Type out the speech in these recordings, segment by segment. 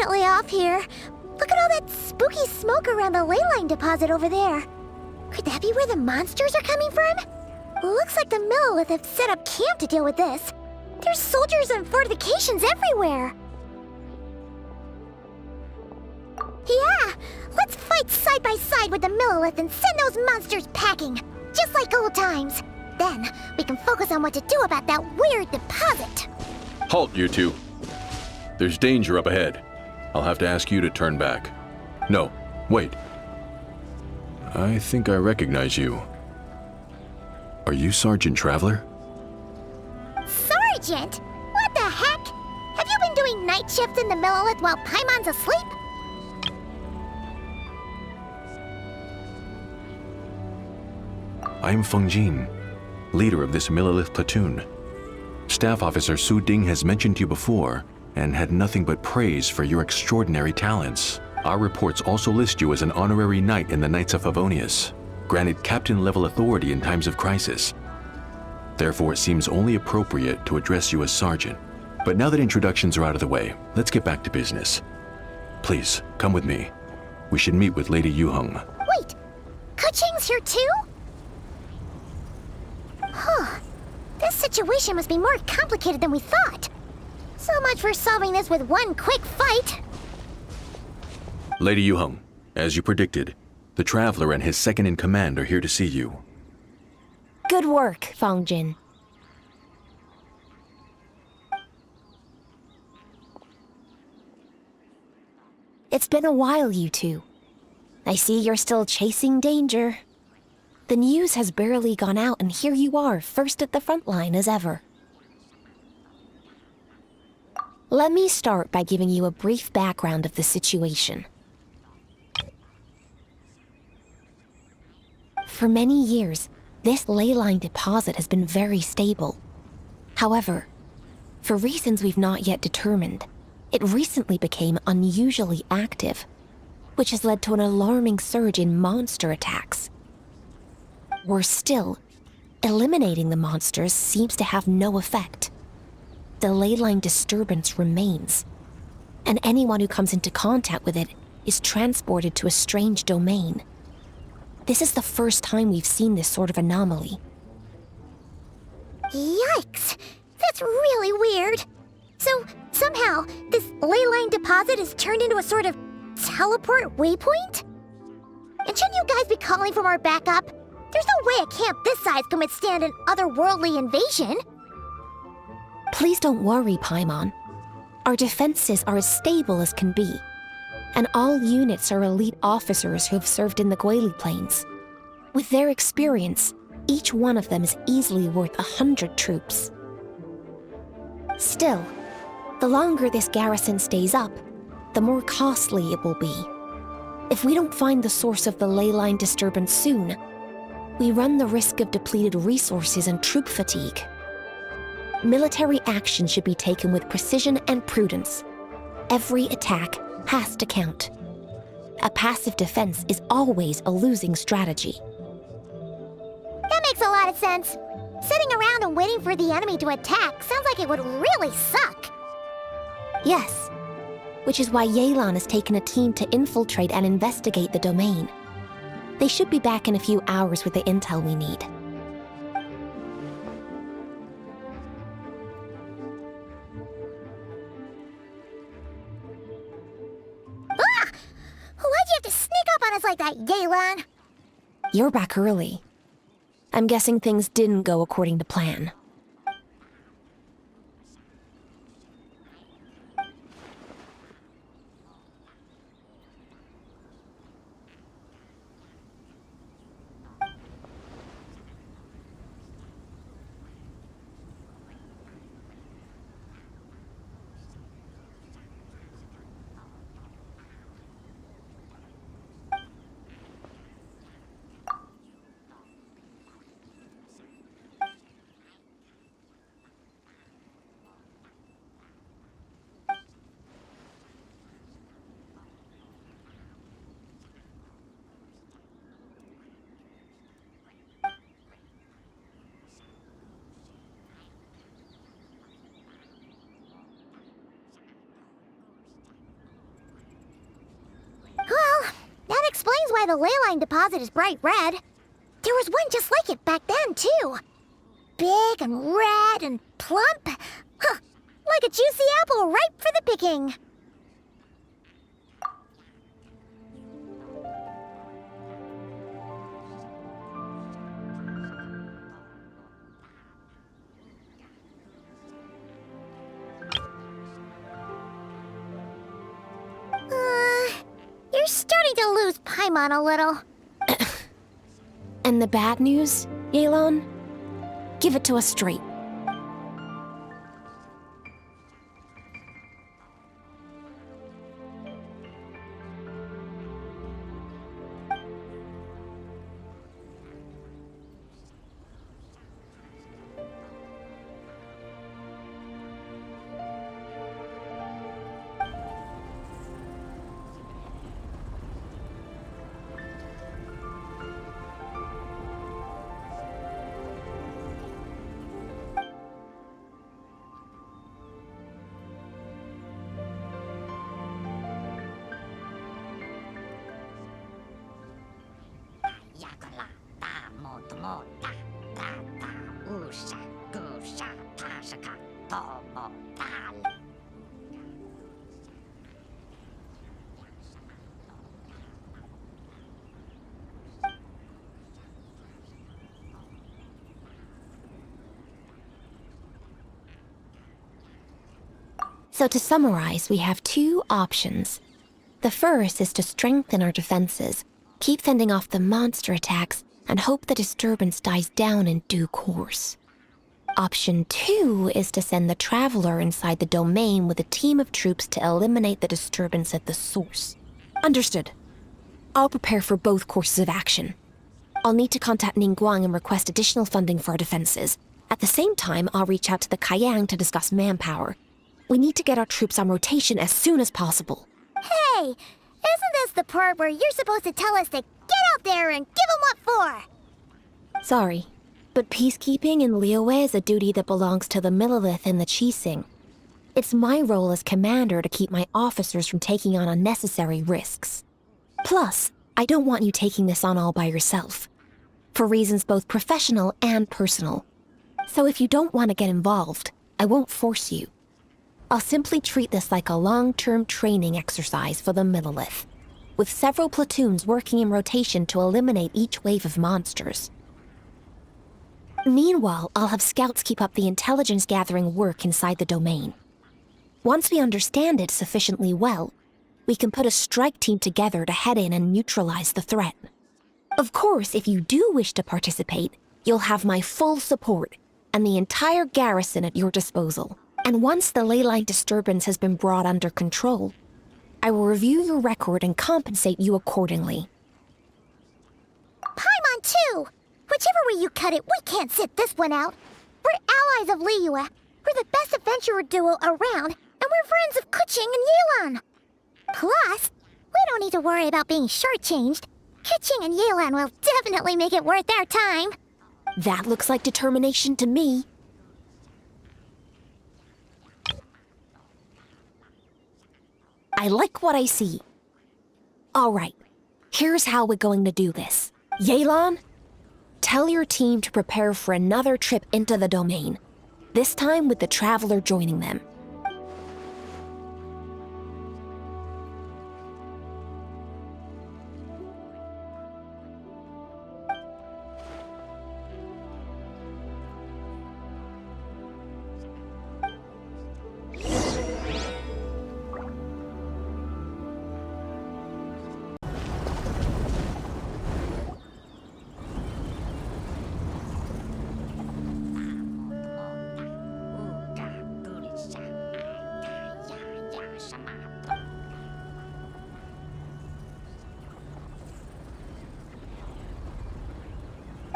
definitely off here. Look at all that spooky smoke around the ley line deposit over there. Could that be where the monsters are coming from? Looks like the Millelith have set up camp to deal with this. There's soldiers and fortifications everywhere. Yeah, let's fight side by side with the Millelith and send those monsters packing, just like old times. Then, we can focus on what to do about that weird deposit. Halt, you two. There's danger up ahead. I'll have to ask you to turn back. No, wait. I think I recognize you. Are you Sergeant Traveler? Sergeant? What the heck? Have you been doing night shift in the Millelith while Paimon's asleep? I am Feng Jin, leader of this Millelith platoon. Staff Officer Su Ding has mentioned you before and had nothing but praise for your extraordinary talents. Our reports also list you as an honorary knight in the Knights of Favonius, granted captain-level authority in times of crisis. Therefore, it seems only appropriate to address you as Sergeant. But now that introductions are out of the way, let's get back to business. Please, come with me. We should meet with Lady Yuheng. Wait, Keqing's here too? Huh. This situation must be more complicated than we thought. So much for solving this with one quick fight. Lady Yuheng, as you predicted, the Traveler and his second-in-command are here to see you. Good work, Feng Jin. It's been a while, you two. I see you're still chasing danger. The news has barely gone out, and here you are, first at the front line as ever. Let me start by giving you a brief background of the situation. For many years, this ley line deposit has been very stable. However, for reasons we've not yet determined, it recently became unusually active, which has led to an alarming surge in monster attacks. Worse still, eliminating the monsters seems to have no effect. The ley line disturbance remains, and anyone who comes into contact with it is transported to a strange domain. This is the first time we've seen this sort of anomaly. Yikes! That's really weird. So, somehow, this ley line deposit is turned into a sort of teleport waypoint? And shouldn't you guys be calling for more backup? There's no way a camp this size can withstand an otherworldly invasion. Please don't worry, Paimon. Our defenses are as stable as can be, and all units are elite officers who have served in the Guili Plains. With their experience, each one of them is easily worth 100 troops. Still, the longer this garrison stays up, the more costly it will be. If we don't find the source of the ley line disturbance soon, we run the risk of depleted resources and troop fatigue. Military action should be taken with precision and prudence. Every attack has to count. A passive defense is always a losing strategy. That makes a lot of sense. Sitting around and waiting for the enemy to attack sounds like it would really suck. Yes, which is why Yelan has taken a team to infiltrate and investigate the domain. They should be back in a few hours with the intel we need. Ah! Why'd you have to sneak up on us like that, Yelan? You're back early. I'm guessing things didn't go according to plan. why the leyline deposit is bright red. There was one just like it back then, too. Big and red and plump. Huh, like a juicy apple ripe for the picking. You're starting to lose Paimon a little. And the bad news, Yelan? Give it to us straight. So to summarize, we have two options. The first is to strengthen our defenses, keep fending off the monster attacks, and hope the disturbance dies down in due course. Option 2 is to send the Traveler inside the domain with a team of troops to eliminate the disturbance at the source. Understood. I'll prepare for both courses of action. I'll need to contact Ningguang and request additional funding for our defenses. At the same time, I'll reach out to the Kayang to discuss manpower. We need to get our troops on rotation as soon as possible. Hey, isn't this the part where you're supposed to tell us to get out there and give them what for? Sorry, but peacekeeping in Liyue is a duty that belongs to the Millelith and the Qixing. It's my role as commander to keep my officers from taking on unnecessary risks. Plus, I don't want you taking this on all by yourself, for reasons both professional and personal. So if you don't want to get involved, I won't force you. I'll simply treat this like a long-term training exercise for the Millelith, with several platoons working in rotation to eliminate each wave of monsters. Meanwhile, I'll have scouts keep up the intelligence-gathering work inside the domain. Once we understand it sufficiently well, we can put a strike team together to head in and neutralize the threat. Of course, if you do wish to participate, you'll have my full support and the entire garrison at your disposal. And once the leyline disturbance has been brought under control, I will review your record and compensate you accordingly. Paimon too! Whichever way you cut it, we can't sit this one out. We're allies of Liyue. We're the best adventurer duo around, and we're friends of Keqing and Yelan. Plus, we don't need to worry about being shortchanged. Keqing and Yelan will definitely make it worth our time. That looks like determination to me. I like what I see. All right, here's how we're going to do this. Yelan, tell your team to prepare for another trip into the domain, this time with the Traveler joining them.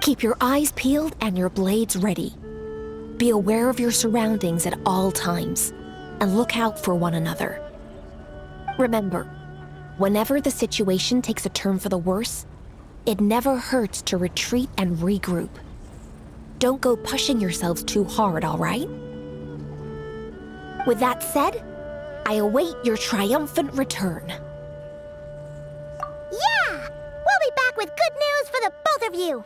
Keep your eyes peeled and your blades ready. Be aware of your surroundings at all times, and look out for one another. Remember, whenever the situation takes a turn for the worse, it never hurts to retreat and regroup. Don't go pushing yourselves too hard, all right? With that said, I await your triumphant return. Yeah! We'll back with good news for the both of you.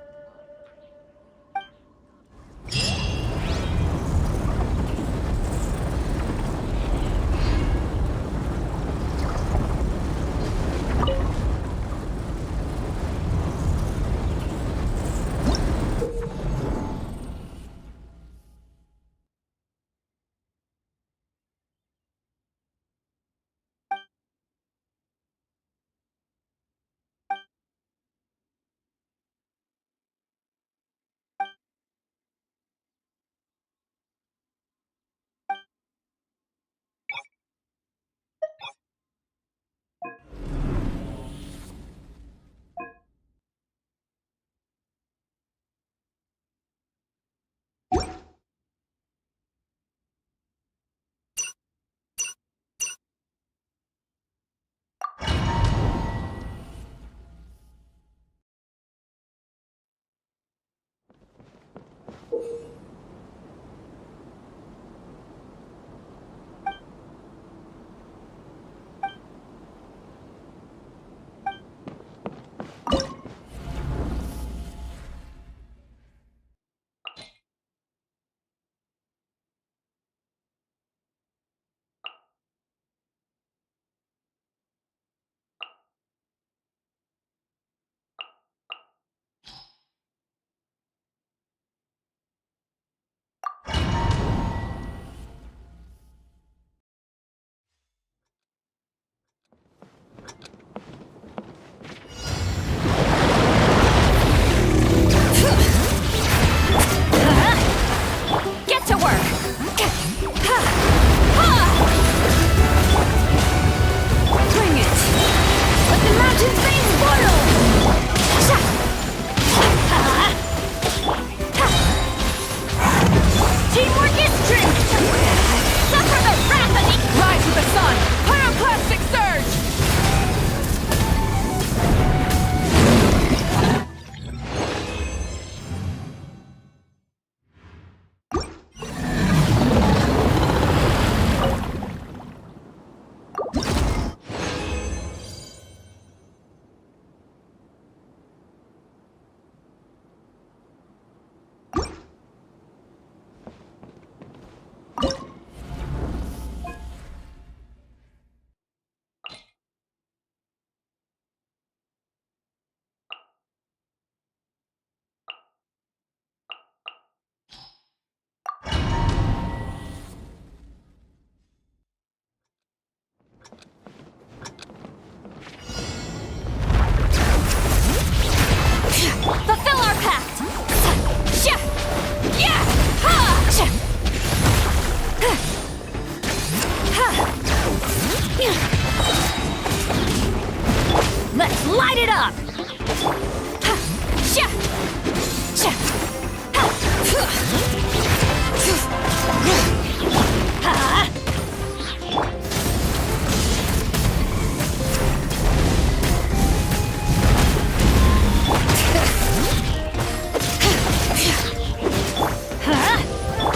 Let's light it up!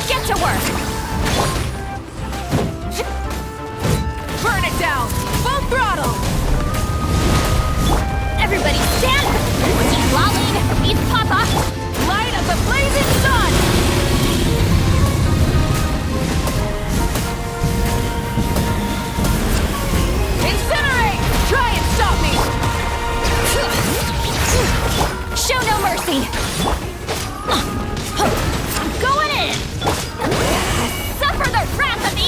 Get to work! Burn it down! Full throttle! Everybody stand! Lolling! Eat Papa! Light of the blazing sun! Incinerate! Try and stop me! Show no mercy! I'm going in! Suffer the wrath of me!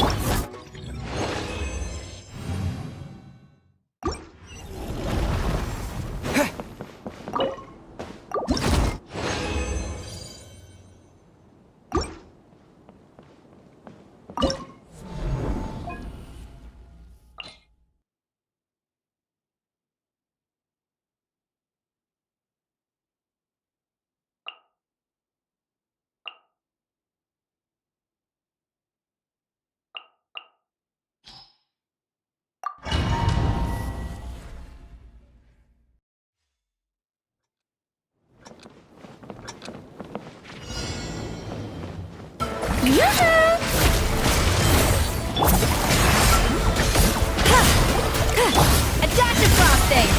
Adaptive frosting!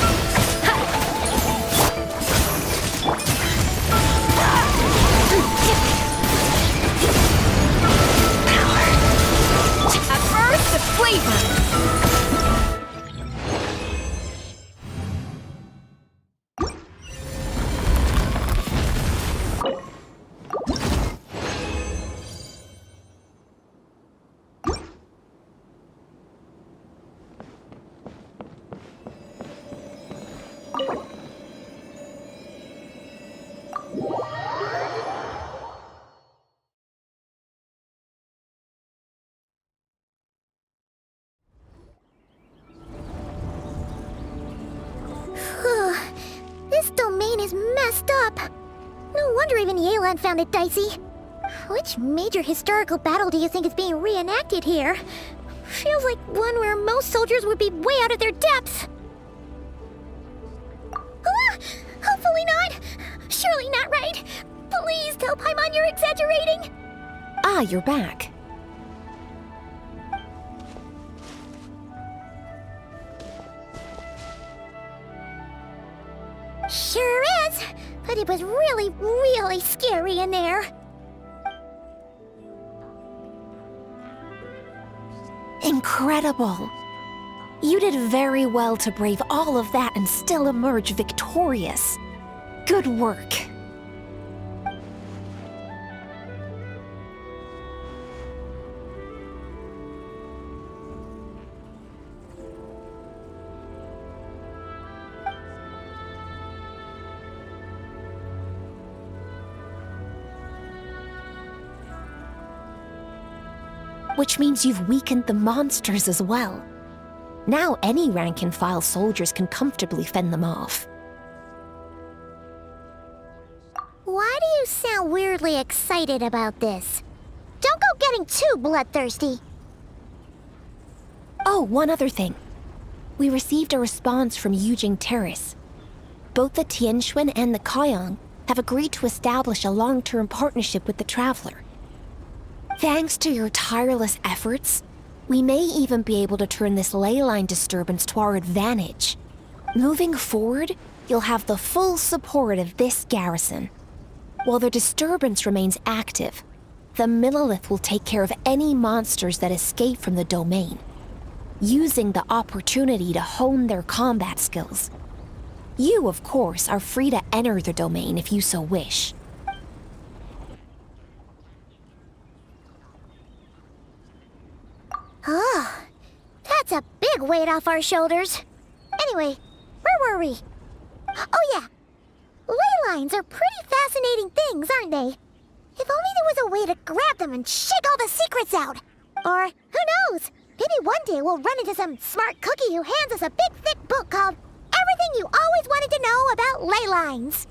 messed up. No wonder even Yelan found it dicey. Which major historical battle do you think is being reenacted here? Feels like one where most soldiers would be way out of their depths. Ah, hopefully not. Surely not right. Please tell Paimon you're exaggerating. Ah, you're back. Sure is, but it was really, really scary in there. Incredible. You did very well to brave all of that and still emerge victorious. Good work. Which means you've weakened the monsters as well. Now any rank-and-file soldiers can comfortably fend them off. Why do you sound weirdly excited about this? Don't go getting too bloodthirsty. Oh, one other thing. We received a response from Yujing Terrace. Both the Tianxuan and the Kaiyang have agreed to establish a long-term partnership with the Traveler. Thanks to your tireless efforts, we may even be able to turn this ley line disturbance to our advantage. Moving forward, you'll have the full support of this garrison. While the disturbance remains active, the Millelith will take care of any monsters that escape from the domain, using the opportunity to hone their combat skills. You, of course, are free to enter the domain if you so wish. Oh, that's a big weight off our shoulders. Anyway, where were we? Oh yeah, ley lines are pretty fascinating things, aren't they? If only there was a way to grab them and shake all the secrets out. Or, who knows, maybe one day we'll run into some smart cookie who hands us a big thick book called Everything You Always Wanted to Know About Ley Lines.